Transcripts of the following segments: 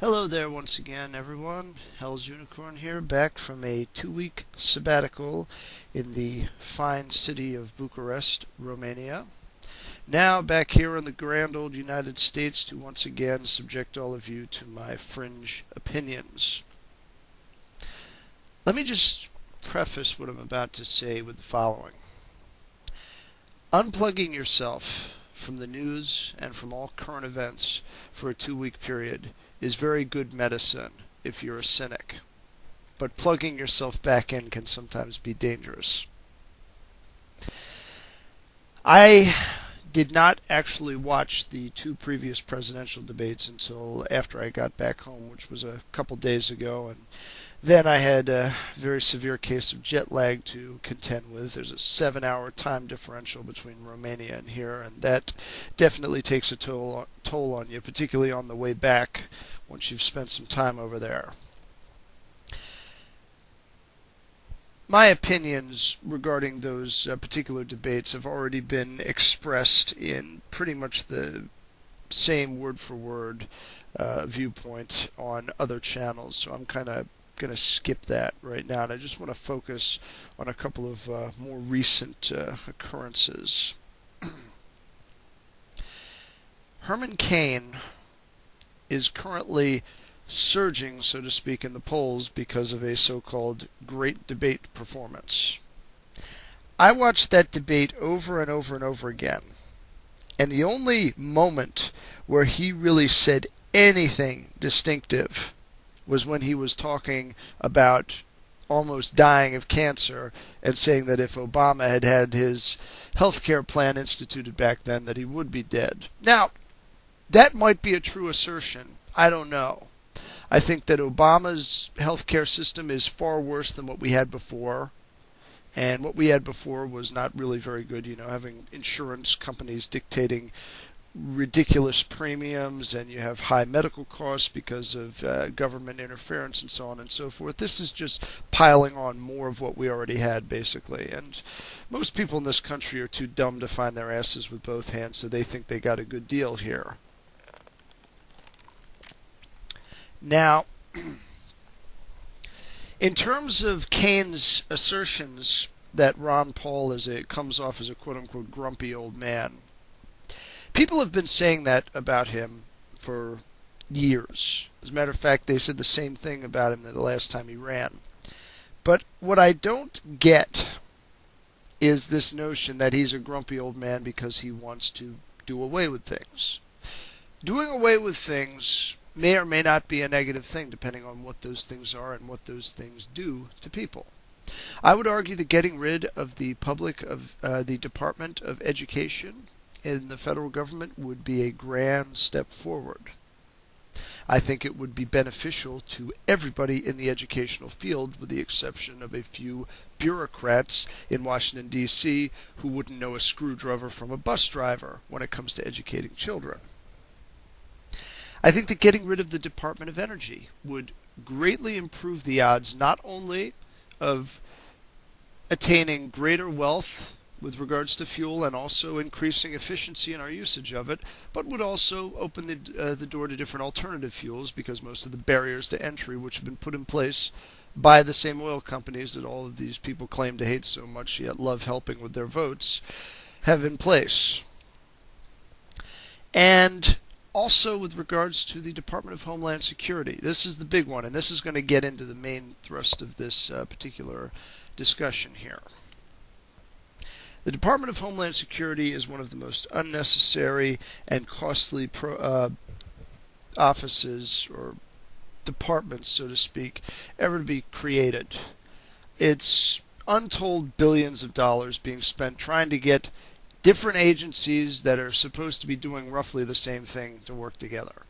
Hello there once again, everyone. Hell's Unicorn here, back from a 2-week sabbatical in the fine city of Bucharest, Romania. Now back here in the grand old United States to once again subject all of you to my fringe opinions. Let me just preface what I'm about to say with the following. Unplugging yourself from the news and from all current events for a 2-week period is very good medicine if you're a cynic. But plugging yourself back in can sometimes be dangerous. I did not actually watch the two previous presidential debates until after I got back home, which was a couple days ago, and then I had a very severe case of jet lag to contend with. There's a 7-hour time differential between Romania and here, and that definitely takes a toll on you, particularly on the way back once you've spent some time over there. My opinions regarding those particular debates have already been expressed in pretty much the same word-for-word viewpoint on other channels, so I'm kind of going to skip that right now, and I just want to focus on a couple of more recent occurrences. Herman Cain is currently surging, so to speak, in the polls because of a so-called great debate performance. I watched that debate over and over and over again, and the only moment where he really said anything distinctive was when he was talking about almost dying of cancer and saying that if Obama had had his health care plan instituted back then, that he would be dead. Now, that might be a true assertion. I don't know. I think that Obama's health care system is far worse than what we had before. And what we had before was not really very good, having insurance companies dictating ridiculous premiums, and you have high medical costs because of government interference and so on and so forth. This is just piling on more of what we already had, basically. And most people in this country are too dumb to find their asses with both hands, so they think they got a good deal here. Now, in terms of Cain's assertions that Ron Paul comes off as a quote-unquote grumpy old man, people have been saying that about him for years. As a matter of fact, they said the same thing about him the last time he ran. But what I don't get is this notion that he's a grumpy old man because he wants to do away with things. Doing away with things may or may not be a negative thing, depending on what those things are and what those things do to people. I would argue that getting rid of the the Department of Education in the federal government would be a grand step forward. I think it would be beneficial to everybody in the educational field, with the exception of a few bureaucrats in Washington, D.C., who wouldn't know a screwdriver from a bus driver when it comes to educating children. I think that getting rid of the Department of Energy would greatly improve the odds not only of attaining greater wealth with regards to fuel and also increasing efficiency in our usage of it, but would also open the door to different alternative fuels, because most of the barriers to entry, which have been put in place by the same oil companies that all of these people claim to hate so much yet love helping with their votes, have in place. And also with regards to the Department of Homeland Security, this is the big one, and this is going to get into the main thrust of this particular discussion here. The Department of Homeland Security is one of the most unnecessary and costly offices or departments, so to speak, ever to be created. It's untold billions of dollars being spent trying to get different agencies that are supposed to be doing roughly the same thing to work together.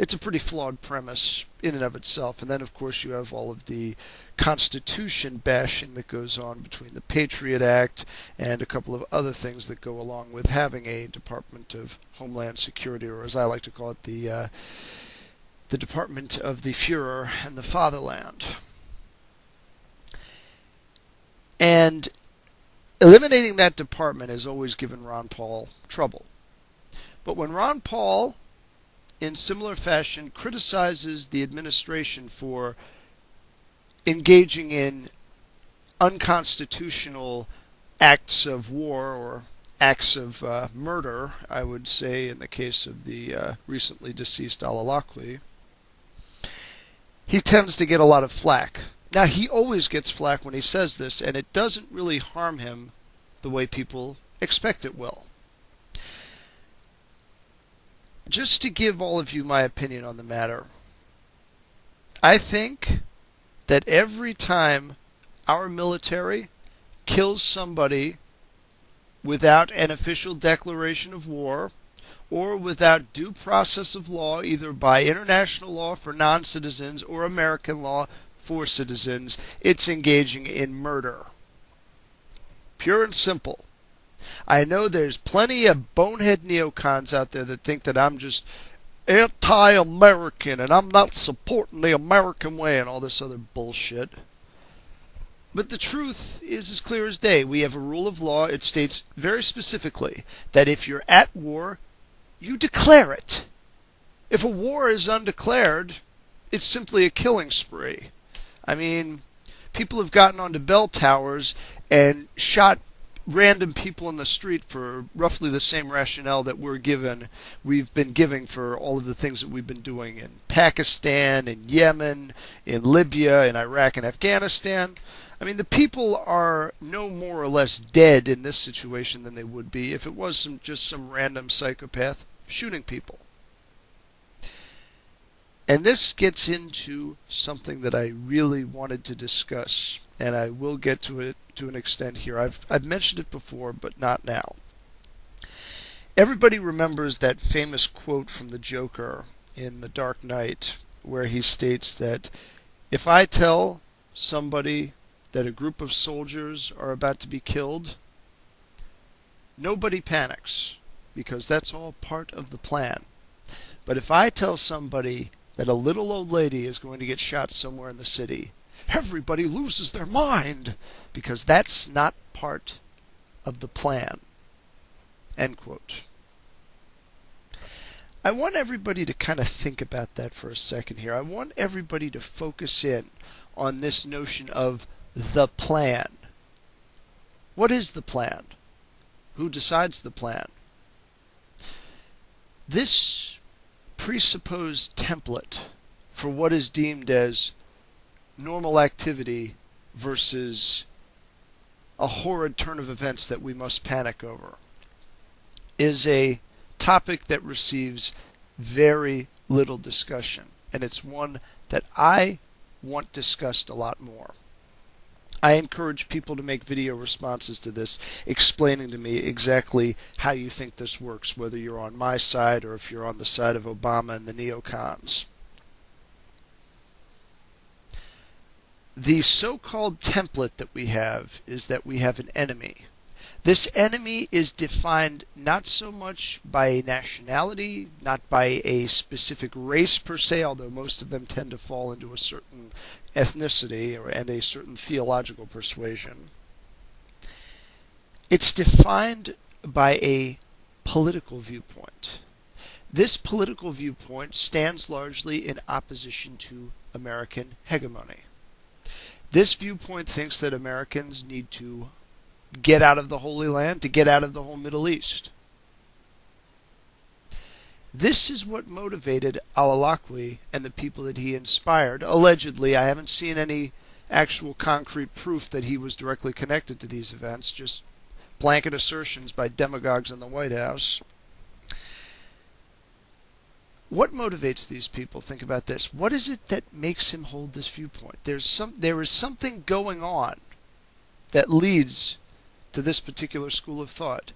It's a pretty flawed premise in and of itself. And then, of course, you have all of the Constitution bashing that goes on between the Patriot Act and a couple of other things that go along with having a Department of Homeland Security, or as I like to call it, the Department of the Führer and the Fatherland. And eliminating that department has always given Ron Paul trouble. But when Ron Paul in similar fashion, criticizes the administration for engaging in unconstitutional acts of war or acts of murder, I would say, in the case of the recently deceased al-Awlaki, he tends to get a lot of flack. Now, he always gets flack when he says this, and it doesn't really harm him the way people expect it will. Just to give all of you my opinion on the matter, I think that every time our military kills somebody without an official declaration of war or without due process of law, either by international law for non-citizens or American law for citizens, it's engaging in murder. Pure and simple. I know there's plenty of bonehead neocons out there that think that I'm just anti-American and I'm not supporting the American way and all this other bullshit. But the truth is as clear as day. We have a rule of law. It states very specifically that if you're at war, you declare it. If a war is undeclared, it's simply a killing spree. I mean, people have gotten onto bell towers and shot random people in the street for roughly the same rationale that we've been giving for all of the things that we've been doing in Pakistan, in Yemen, in Libya, in Iraq, and Afghanistan. I mean, the people are no more or less dead in this situation than they would be if it was just some random psychopath shooting people. And this gets into something that I really wanted to discuss, and I will get to it to an extent here. I've mentioned it before, but not now. Everybody remembers that famous quote from the Joker in The Dark Knight, where he states that if I tell somebody that a group of soldiers are about to be killed, nobody panics, because that's all part of the plan. But if I tell somebody that a little old lady is going to get shot somewhere in the city, everybody loses their mind, because that's not part of the plan. End quote. I want everybody to kind of think about that for a second here. I want everybody to focus in on this notion of the plan. What is the plan? Who decides the plan? This presupposed template for what is deemed as normal activity versus a horrid turn of events that we must panic over is a topic that receives very little discussion, and it's one that I want discussed a lot more. I encourage people to make video responses to this, explaining to me exactly how you think this works, whether you're on my side or if you're on the side of Obama and the neocons. The so-called template that we have is that we have an enemy. This enemy is defined not so much by a nationality, not by a specific race per se, although most of them tend to fall into a certain ethnicity and a certain theological persuasion. It's defined by a political viewpoint. This political viewpoint stands largely in opposition to American hegemony. This viewpoint thinks that Americans need to get out of the Holy Land, to get out of the whole Middle East. This is what motivated al-Awlaki and the people that he inspired. Allegedly, I haven't seen any actual concrete proof that he was directly connected to these events, just blanket assertions by demagogues in the White House. What motivates these people? Think about this. What is it that makes him hold this viewpoint? There is something going on that leads to this particular school of thought.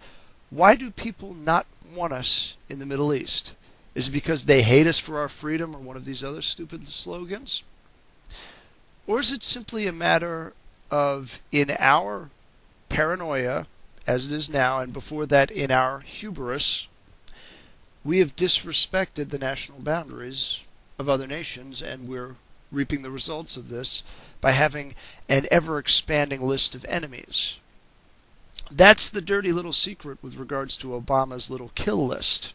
Why do people not want us in the Middle East? Is it because they hate us for our freedom or one of these other stupid slogans? Or is it simply a matter of, in our paranoia, as it is now, and before that in our hubris, we have disrespected the national boundaries of other nations, and we're reaping the results of this by having an ever-expanding list of enemies. That's the dirty little secret with regards to Obama's little kill list.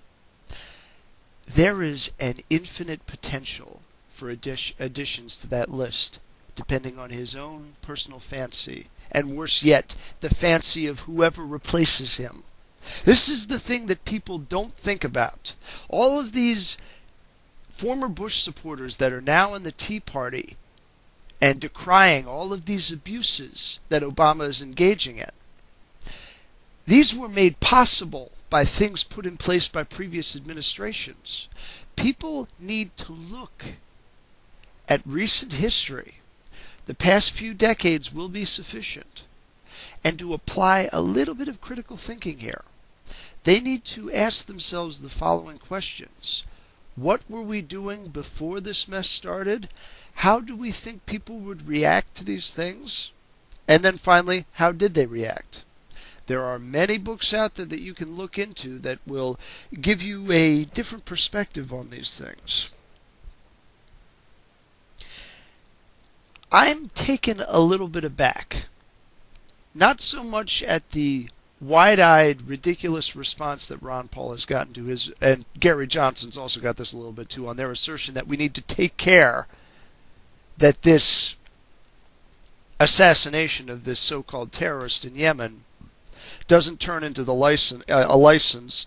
there is an infinite potential for additions to that list, depending on his own personal fancy, and worse yet, the fancy of whoever replaces him. This is the thing that people don't think about. All of these former Bush supporters that are now in the Tea Party and decrying all of these abuses that Obama is engaging in, these were made possible by things put in place by previous administrations. People need to look at recent history. The past few decades will be sufficient. And to apply a little bit of critical thinking here, they need to ask themselves the following questions. What were we doing before this mess started? How do we think people would react to these things? And then finally, how did they react? There are many books out there that you can look into that will give you a different perspective on these things. I'm taken a little bit aback. Not so much at the wide-eyed, ridiculous response that Ron Paul has gotten to his, and Gary Johnson's also got this a little bit too, on their assertion that we need to take care that this assassination of this so-called terrorist in Yemen doesn't turn into a license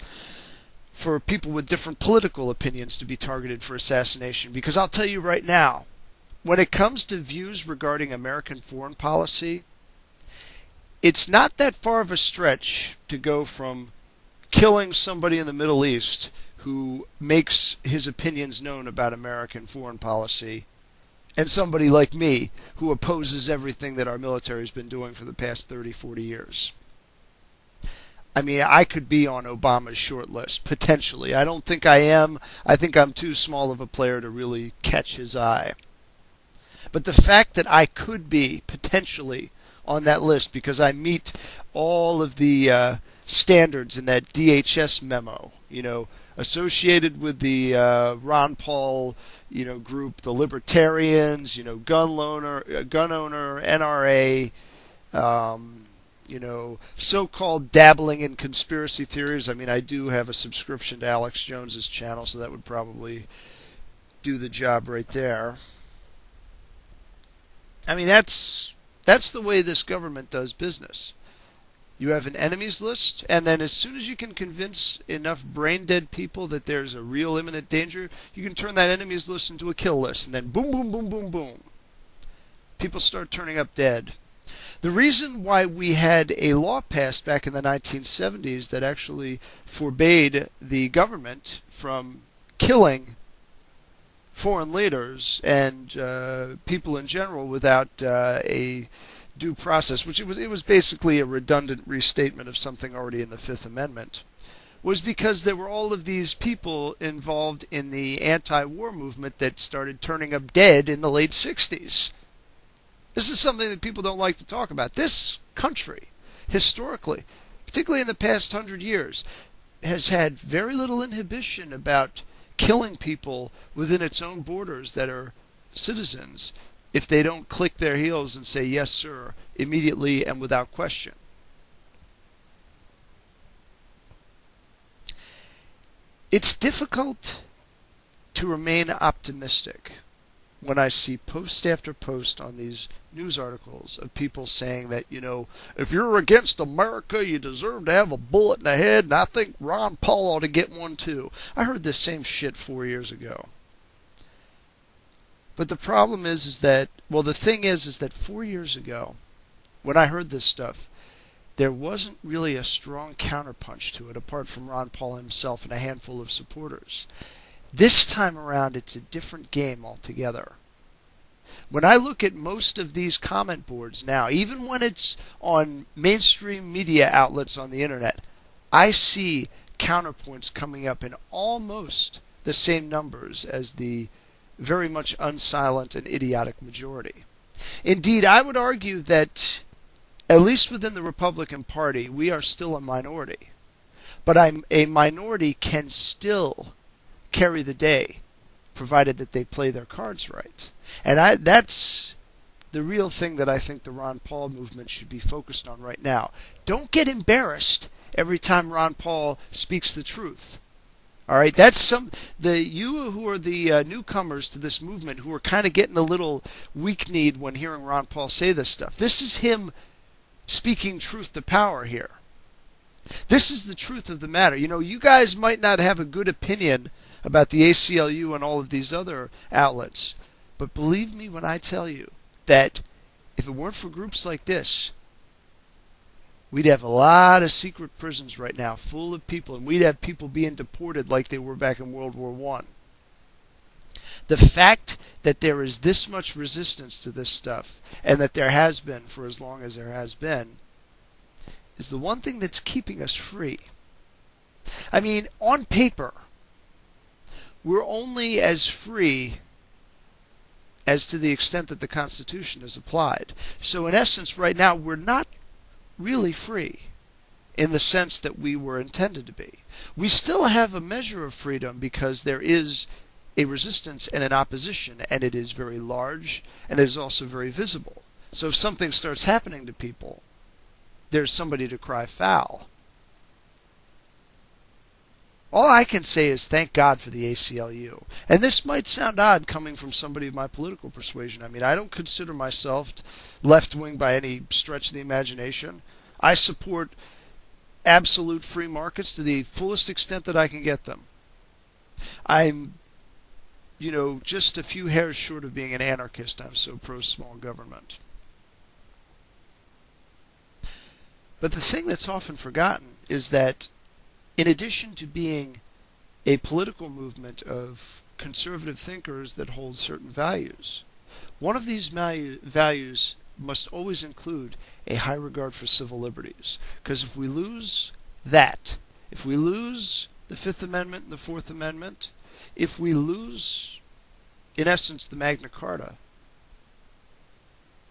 for people with different political opinions to be targeted for assassination. Because I'll tell you right now, when it comes to views regarding American foreign policy, it's not that far of a stretch to go from killing somebody in the Middle East who makes his opinions known about American foreign policy and somebody like me who opposes everything that our military has been doing for the past 30, 40 years. I mean, I could be on Obama's short list, potentially. I don't think I am. I think I'm too small of a player to really catch his eye. But the fact that I could be potentially on that list because I meet all of the standards in that DHS memo, associated with the Ron Paul, group, the libertarians, gun owner, NRA, so-called dabbling in conspiracy theories. I mean, I do have a subscription to Alex Jones's channel, so that would probably do the job right there. I mean, that's the way this government does business. You have an enemies list, and then as soon as you can convince enough brain-dead people that there's a real imminent danger, you can turn that enemies list into a kill list, and then boom, boom, boom, boom, boom. People start turning up dead. The reason why we had a law passed back in the 1970s that actually forbade the government from killing foreign leaders and people in general without a due process, which it was basically a redundant restatement of something already in the Fifth Amendment, was because there were all of these people involved in the anti-war movement that started turning up dead in the late 60s. This is something that people don't like to talk about. This country, historically, particularly in the past 100 years, has had very little inhibition about killing people within its own borders that are citizens if they don't click their heels and say, yes, sir, immediately and without question. It's difficult to remain optimistic when I see post after post on these news articles of people saying that, if you're against America, you deserve to have a bullet in the head, and I think Ron Paul ought to get one too. I heard this same shit 4 years ago. But the problem is that, the thing is that 4 years ago, when I heard this stuff, there wasn't really a strong counterpunch to it, apart from Ron Paul himself and a handful of supporters. This time around, it's a different game altogether. When I look at most of these comment boards now, even when it's on mainstream media outlets on the internet, I see counterpoints coming up in almost the same numbers as the very much unsilent and idiotic majority. Indeed, I would argue that, at least within the Republican Party, we are still a minority. But a minority can still carry the day, provided that they play their cards right. And that's the real thing that I think the Ron Paul movement should be focused on right now. Don't get embarrassed every time Ron Paul speaks the truth. All right, that's you who are the newcomers to this movement who are kind of getting a little weak-kneed when hearing Ron Paul say this stuff. This is him speaking truth to power here. This is the truth of the matter. You know, you guys might not have a good opinion about the ACLU and all of these other outlets, but believe me when I tell you that if it weren't for groups like this, we'd have a lot of secret prisons right now full of people, and we'd have people being deported like they were back in World War One. The fact that there is this much resistance to this stuff, and that there has been for as long as there has been, is the one thing that's keeping us free. I mean, on paper, we're only as free as to the extent that the Constitution is applied. So in essence, right now, we're not really free in the sense that we were intended to be. We still have a measure of freedom because there is a resistance and an opposition, and it is very large, and it is also very visible. So if something starts happening to people, there's somebody to cry foul. All I can say is thank God for the ACLU. And this might sound odd coming from somebody of my political persuasion. I mean, I don't consider myself left-wing by any stretch of the imagination. I support absolute free markets to the fullest extent that I can get them. I'm, just a few hairs short of being an anarchist. I'm so pro-small government. But the thing that's often forgotten is that in addition to being a political movement of conservative thinkers that hold certain values, one of these values must always include a high regard for civil liberties. Because if we lose that, if we lose the Fifth Amendment and the Fourth Amendment, if we lose, in essence, the Magna Carta,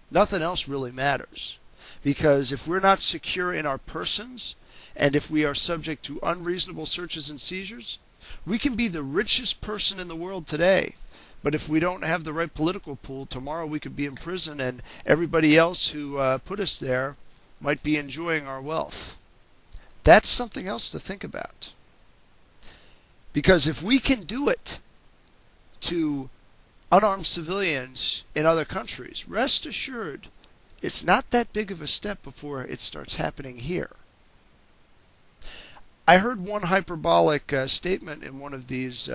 nothing else really matters. Because if we're not secure in our persons, and if we are subject to unreasonable searches and seizures, we can be the richest person in the world today. But if we don't have the right political pool, tomorrow we could be in prison, and everybody else who put us there might be enjoying our wealth. That's something else to think about. Because if we can do it to unarmed civilians in other countries, rest assured, it's not that big of a step before it starts happening here. I heard one hyperbolic statement in one of these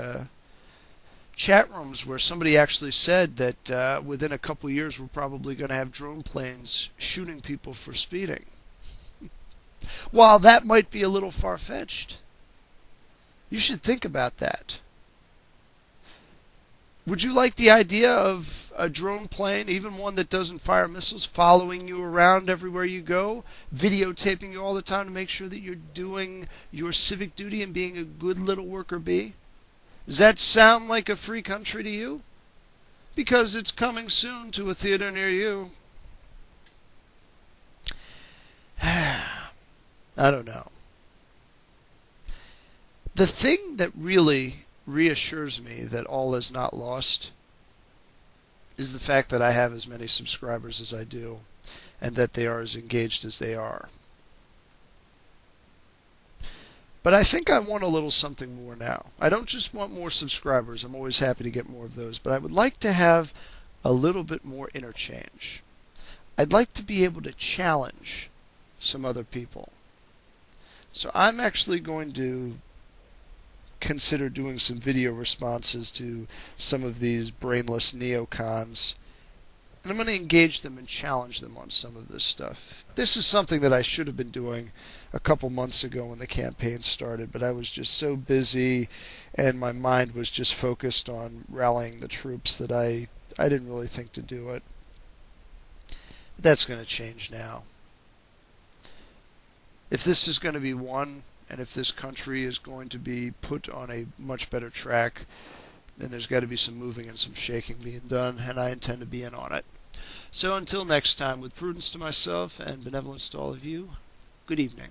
chat rooms where somebody actually said that within a couple years we're probably going to have drone planes shooting people for speeding. While that might be a little far-fetched, you should think about that. Would you like the idea of a drone plane, even one that doesn't fire missiles, following you around everywhere you go, videotaping you all the time to make sure that you're doing your civic duty and being a good little worker bee? Does that sound like a free country to you? Because it's coming soon to a theater near you. I don't know. The thing that really reassures me that all is not lost is the fact that I have as many subscribers as I do, and that they are as engaged as they are. But I think I want a little something more now. I don't just want more subscribers. I'm always happy to get more of those. But I would like to have a little bit more interchange. I'd like to be able to challenge some other people. So I'm actually going to consider doing some video responses to some of these brainless neocons, and I'm going to engage them and challenge them on some of this stuff. This is something that I should have been doing a couple months ago when the campaign started, but I was just so busy and my mind was just focused on rallying the troops that I didn't really think to do it. But that's going to change now. If this is going to be won, and if this country is going to be put on a much better track, then there's got to be some moving and some shaking being done, and I intend to be in on it. So until next time, with prudence to myself and benevolence to all of you, good evening.